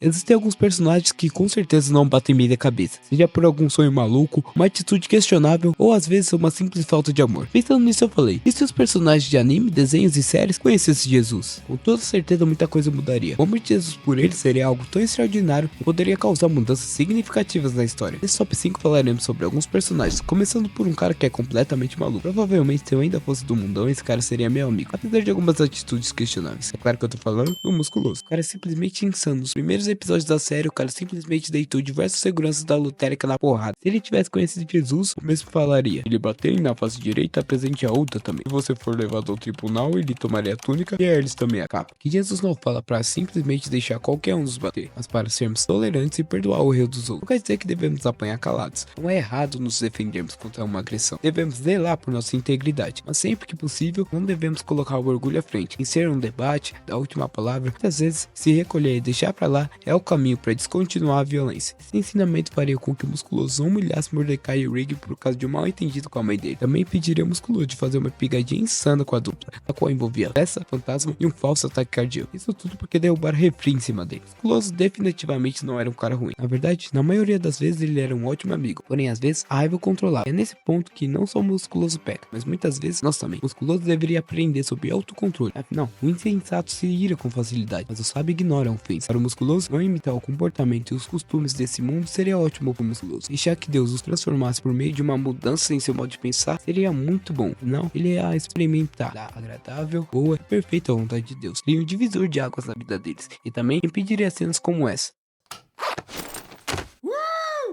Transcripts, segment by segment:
Existem alguns personagens que com certeza não batem bem da cabeça, seja por algum sonho maluco, uma atitude questionável ou às vezes uma simples falta de amor. Pensando nisso eu falei, e se os personagens de anime, desenhos e séries conhecessem Jesus? Com toda certeza muita coisa mudaria. O amor de Jesus por eles seria algo tão extraordinário que poderia causar mudanças significativas na história. Nesse top 5 falaremos sobre alguns personagens, começando por um cara que é completamente maluco. Provavelmente se eu ainda fosse do mundão, esse cara seria meu amigo, apesar de algumas atitudes questionáveis. É claro que eu tô falando do Musculoso. O cara é simplesmente insano. Nos primeiros episódios da série, o cara simplesmente deitou diversos seguranças da lotérica na porrada. Se ele tivesse conhecido Jesus, o mesmo falaria. Ele bateu na face direita, presente a outra também. Se você for levado ao tribunal, ele tomaria a túnica e a eles também a capa. Que Jesus não fala para simplesmente deixar qualquer um nos bater, mas para sermos tolerantes e perdoar o erro dos outros. Não quer dizer que devemos apanhar calados. Não é errado nos defendermos contra uma agressão. Devemos zelar por nossa integridade, mas sempre que possível, não devemos colocar o orgulho à frente. Em ser um debate, da última palavra, muitas vezes se recolher e deixar pra lá é o caminho para descontinuar a violência. Esse ensinamento faria com que o Musculoso não humilhasse Mordecai e Rigby por causa de um mal entendido com a mãe dele. Também pediria ao Musculoso de fazer uma pegadinha insana com a dupla, a qual envolvia essa fantasma e um falso ataque cardíaco. Isso tudo porque derrubaram refri em cima dele. Musculoso definitivamente não era um cara ruim. Na verdade, na maioria das vezes ele era um ótimo amigo, porém às vezes a raiva o controlava. É nesse ponto que não só o Musculoso peca, mas muitas vezes nós também. O Musculoso deveria aprender sobre autocontrole. Afinal, o insensato se ira com facilidade, mas o sábio ignora a ofensa. Para o Musculoso, não imitar o comportamento e os costumes desse mundo seria ótimo para o Musculoso. Deixar que Deus os transformasse por meio de uma mudança em seu modo de pensar seria muito bom. Não, ele ia experimentar a agradável, boa e perfeita vontade de Deus. Seria um divisor de águas na vida deles e também impediria cenas como essa.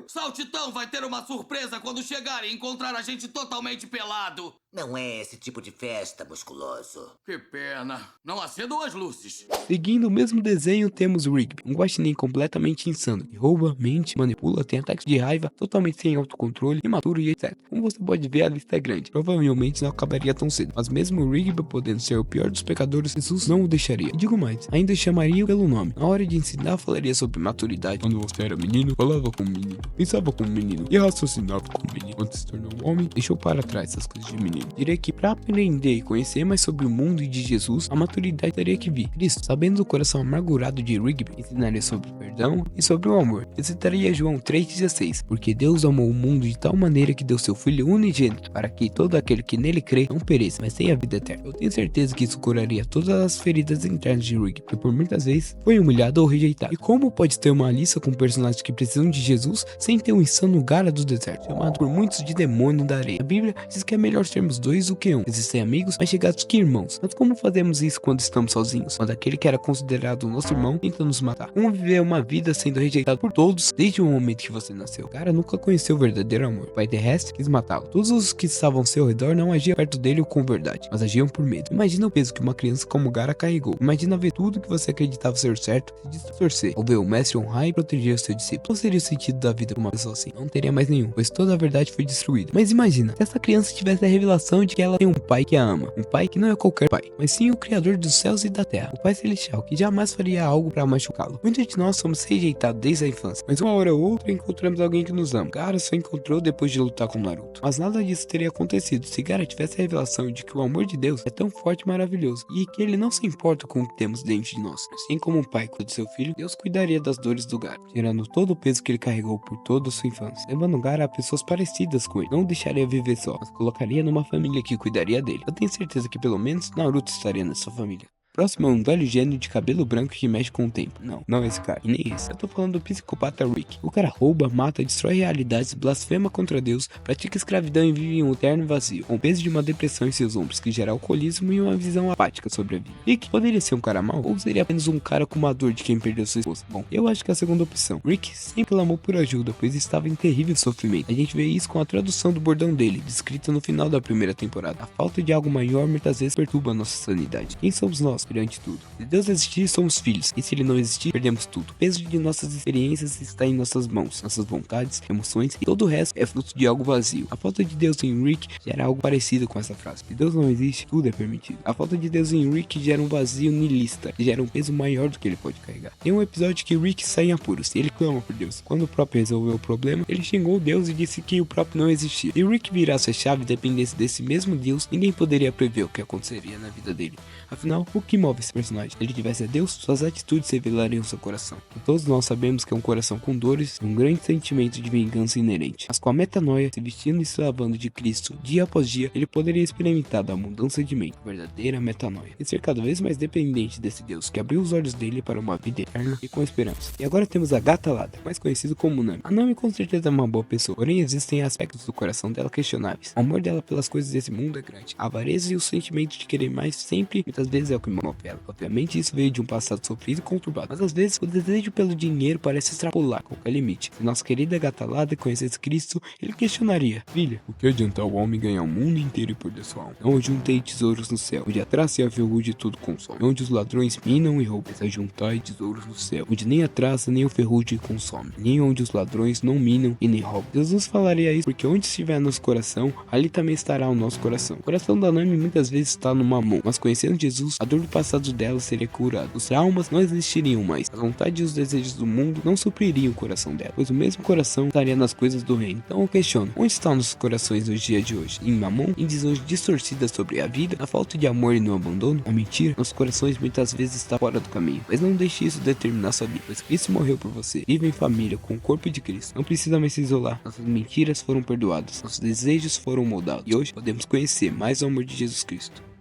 Saltitão vai ter uma surpresa quando chegar e encontrar a gente totalmente pelado. Não é esse tipo de festa, Musculoso. Que pena. Não acendam as luzes. Seguindo o mesmo desenho, temos Rigby, um guaxinim completamente insano, que rouba, mente, manipula, tem ataques de raiva, totalmente sem autocontrole, imaturo e etc. Como você pode ver, a lista é grande. Provavelmente não acabaria tão cedo, mas mesmo o Rigby podendo ser o pior dos pecadores, Jesus não o deixaria. E digo mais, ainda chamaria pelo nome. Na hora de ensinar, falaria sobre maturidade. Quando você era menino, falava como menino, pensava como menino e raciocinava como menino. Quando se tornou um homem, deixou para trás essas coisas de menino. Direi que para aprender e conhecer mais sobre o mundo e de Jesus, a maturidade teria que vir. Cristo, sabendo do coração amargurado de Rigby, ensinaria sobre o perdão e sobre o amor. Eu citaria João 3,16, porque Deus amou o mundo de tal maneira que deu seu Filho unigênito, para que todo aquele que nele crê não pereça, mas tenha vida eterna. Eu tenho certeza que isso curaria todas as feridas internas de Rigby, que por muitas vezes foi humilhado ou rejeitado. E como pode ter uma lista com personagens que precisam de Jesus sem ter um insano Gara do deserto, chamado por muitos de demônio da areia? A Bíblia diz que é melhor sermos dois do que um. Existem amigos mais chegados que irmãos. Mas como fazemos isso quando estamos sozinhos? Quando aquele que era considerado o nosso irmão tenta nos matar? Como viver uma vida sendo rejeitado por todos desde o momento que você nasceu? O cara nunca conheceu o verdadeiro amor. O pai terrestre quis matá-lo. Todos os que estavam ao seu redor não agiam perto dele com verdade, mas agiam por medo. Imagina o peso que uma criança como Gara carregou. Imagina ver tudo que você acreditava ser certo se distorcer. Ou ver o mestre honrar e proteger o seu discípulo. Qual seria o sentido da vida de uma pessoa assim? Não teria mais nenhum, pois toda a verdade foi destruída. Mas imagina, se essa criança tivesse a revelação de que ela tem um pai que a ama. Um pai que não é qualquer pai, mas sim o criador dos céus e da terra. O pai celestial, que jamais faria algo para machucá-lo. Muitos de nós somos rejeitados desde a infância, mas uma hora ou outra encontramos alguém que nos ama. Gara só encontrou depois de lutar com Naruto. Mas nada disso teria acontecido se Gara tivesse a revelação de que o amor de Deus é tão forte e maravilhoso, e que ele não se importa com o que temos dentro de nós. Assim como um pai cuida do seu filho, Deus cuidaria das dores do Gara, tirando todo o peso que ele carregou por toda a sua infância, levando Gara a pessoas parecidas com ele. Não o deixaria viver só, mas colocaria numa família que cuidaria dele. Eu tenho certeza que pelo menos Naruto estaria nessa família. Próximo é um velho gênio de cabelo branco que mexe com o tempo. Não é esse cara, e nem esse. Eu tô falando do psicopata Rick. O cara rouba, mata, destrói realidades, blasfema contra Deus, pratica escravidão e vive em um eterno vazio, com o peso de uma depressão em seus ombros que gera alcoolismo e uma visão apática sobre a vida. Rick poderia ser um cara mau, ou seria apenas um cara com uma dor de quem perdeu sua esposa? Bom, eu acho que é a segunda opção. Rick sempre clamou por ajuda, pois estava em terrível sofrimento. A gente vê isso com a tradução do bordão dele, descrita no final da primeira temporada. A falta de algo maior muitas vezes perturba a nossa sanidade. Quem somos nós perante tudo? Se Deus existir, somos filhos, e se ele não existir, perdemos tudo. O peso de nossas experiências está em nossas mãos, nossas vontades, emoções, e todo o resto é fruto de algo vazio. A falta de Deus em Rick gera algo parecido com essa frase: se Deus não existe, tudo é permitido. A falta de Deus em Rick gera um vazio nihilista, que gera um peso maior do que ele pode carregar. Tem um episódio que Rick sai em apuros, e ele clama por Deus. Quando o próprio resolveu o problema, ele xingou Deus e disse que o próprio não existia. Se Rick virasse a chave e dependesse desse mesmo Deus, ninguém poderia prever o que aconteceria na vida dele. Afinal, o que que move esse personagem? Se ele tivesse a Deus, suas atitudes revelariam seu coração. E todos nós sabemos que é um coração com dores e um grande sentimento de vingança inerente. Mas com a metanoia, se vestindo e se lavando de Cristo dia após dia, ele poderia experimentar da mudança de mente, a verdadeira metanoia, e ser cada vez mais dependente desse Deus que abriu os olhos dele para uma vida eterna e com esperança. E agora temos a Gata Lada, mais conhecido como Nami. A Nami com certeza é uma boa pessoa, porém existem aspectos do coração dela questionáveis. O amor dela pelas coisas desse mundo é grande. A avareza e o sentimento de querer mais sempre, muitas vezes, é o que move ela. Obviamente isso veio de um passado sofrido e conturbado, mas às vezes o desejo pelo dinheiro parece extrapolar qualquer limite. Se nossa querida Gata Lada conhecesse Cristo, ele questionaria: filha, o que adianta o homem ganhar o mundo inteiro e perder sua alma? Não juntei tesouros no céu, onde a traça e a ferrugem tudo consome, onde os ladrões minam e roubam. Mas juntai tesouros no céu, onde nem a traça nem a ferrugem consome, nem onde os ladrões não minam e nem roubam. Jesus falaria isso porque onde estiver nosso coração, ali também estará o nosso coração. O coração da Nami muitas vezes está no mamão, mas conhecendo Jesus, a dor do passado dela seria curada. Os traumas não existiriam mais. A vontade e os desejos do mundo não supririam o coração dela, pois o mesmo coração estaria nas coisas do reino. Então eu questiono, onde estão nossos corações nos dias de hoje? Em mamão? Em visões distorcidas sobre a vida? Na falta de amor e no abandono? A mentira? Nossos corações muitas vezes estão fora do caminho, mas não deixe isso determinar sua vida, pois Cristo morreu por você. Viva em família com o corpo de Cristo. Não precisa mais se isolar. Nossas mentiras foram perdoadas, nossos desejos foram moldados e hoje podemos conhecer mais o amor de Jesus Cristo.